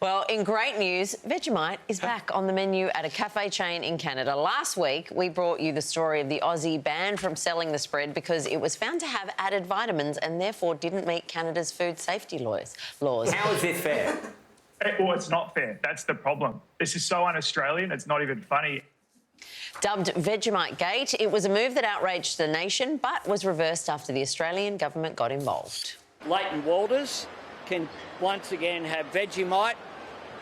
Well, in great news, Vegemite is back on the menu at a cafe chain in Canada. Last week, we brought you the story of the Aussie banned from selling the spread because it was found to have added vitamins and therefore didn't meet Canada's food safety laws. How is this fair? Well, it's not fair. That's the problem. This is so un-Australian, it's not even funny. Dubbed Vegemite Gate, it was a move that outraged the nation but was reversed after the Australian government got involved. Leighton Walters can once again have Vegemite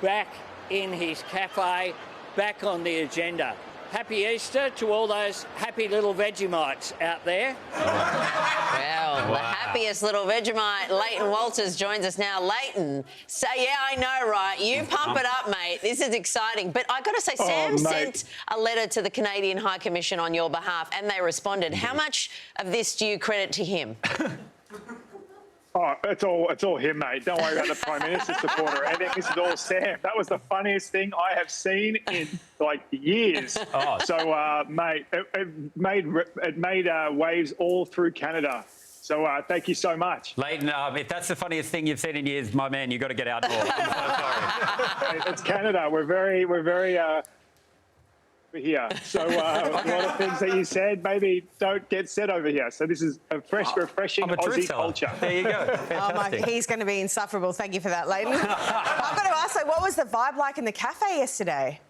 back in his cafe, back on the agenda. Happy Easter to all those happy little Vegemites out there. Well, the happiest little Vegemite, Leighton Walters, joins us now. Leighton, say, yeah, I know, right? You pump it up, mate. This is exciting. But I got to say, Sam sent a letter to the Canadian High Commission on your behalf and they responded. How much of this do you credit to him? Oh, it's all him, mate. Don't worry about the Prime Minister supporter. I think this is all Sam. That was the funniest thing I have seen in, like, years. Oh. So, mate, it made waves all through Canada. So thank you so much. Leighton, if that's the funniest thing you've seen in years, my man, you've got to get out more. I'm so sorry. It's Canada. We're very here. So a lot of things that you said maybe don't get said over here. So this is a fresh, refreshing Aussie culture. There you go. Fantastic. He's going to be insufferable. Thank you for that, Leighton. I've got to ask, what was the vibe like in the cafe yesterday?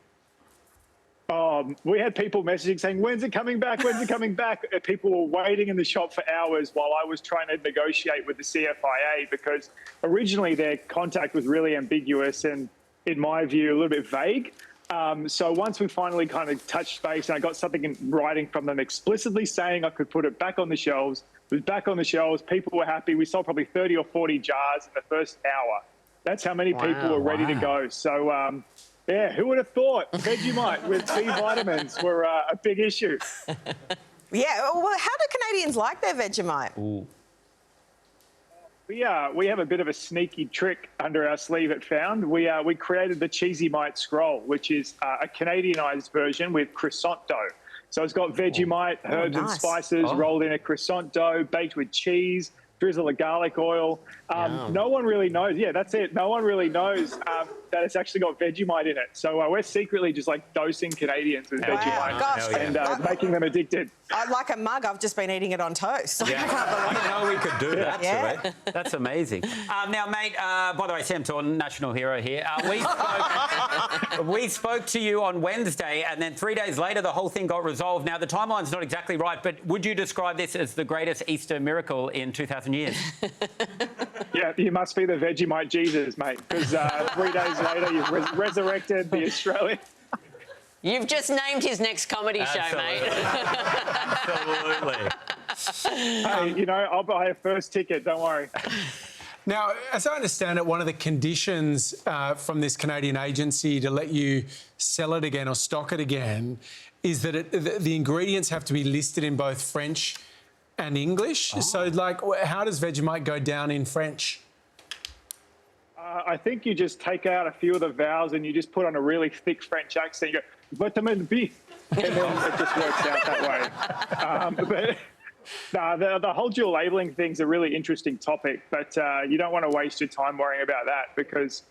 We had people messaging saying, when's it coming back? When's it coming back? People were waiting in the shop for hours while I was trying to negotiate with the CFIA because originally their contact was really ambiguous and, in my view, a little bit vague. So once we finally kind of touched base and I got something in writing from them explicitly saying I could put it back on the shelves, it was back on the shelves. People were happy. We sold probably 30 or 40 jars in the first hour. That's how many people were ready to go. So, yeah, who would have thought Vegemite with B vitamins were a big issue? Yeah, well, how do Canadians like their Vegemite? Ooh. We have a bit of a sneaky trick under our sleeve at Found. We created the Cheesy Mite Scroll, which is a Canadianised version with croissant dough. So it's got Vegemite, herbs and spices rolled in a croissant dough, baked with cheese, drizzle of garlic oil. No one really knows. Yeah, that's it. No one really knows that it's actually got Vegemite in it. So we're secretly just like dosing Canadians with Vegemite and making them addicted. Like a mug, I've just been eating it on toast. Yeah. I didn't know we could do that to it. That's amazing. Now, mate, by the way, Sam Thornton, national hero here. We spoke to you on Wednesday and then 3 days later the whole thing got resolved. Now, the timeline's not exactly right, but would you describe this as the greatest Easter miracle in 2,000 years? Yeah, you must be the Vegemite Jesus, mate, because 3 days later you've resurrected the Australian. You've just named his next comedy show, mate. Absolutely. Hey, you know, I'll buy a first ticket, don't worry. Now, as I understand it, one of the conditions from this Canadian agency to let you sell it again or stock it again is that the ingredients have to be listed in both French and English. So, like, how does Vegemite go down in French? I think you just take out a few of the vowels and you just put on a really thick French accent. You go, vitamin B, and then it just works out that way. But the whole dual labelling thing's a really interesting topic, but you don't want to waste your time worrying about that because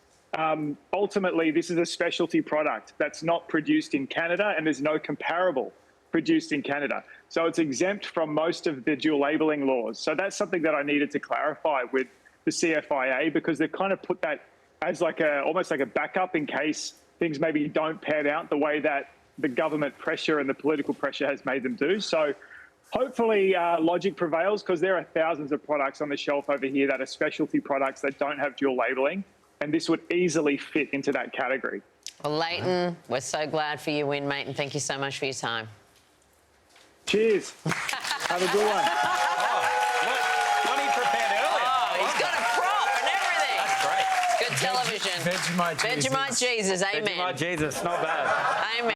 ultimately this is a specialty product that's not produced in Canada and there's no comparable produced in Canada. So it's exempt from most of the dual labelling laws. So that's something that I needed to clarify with the CFIA because they've kind of put that as like almost like a backup in case things maybe don't pan out the way that the government pressure and the political pressure has made them do. So hopefully logic prevails because there are thousands of products on the shelf over here that are specialty products that don't have dual labelling, and this would easily fit into that category. Well, Leighton, we're so glad for your win, mate, and thank you so much for your time. Cheers. Have a good one. He's got a prop and everything. That's great. It's good television. Vegemite Jesus. Vegemite Jesus, amen. Vegemite Jesus, not bad. Amen.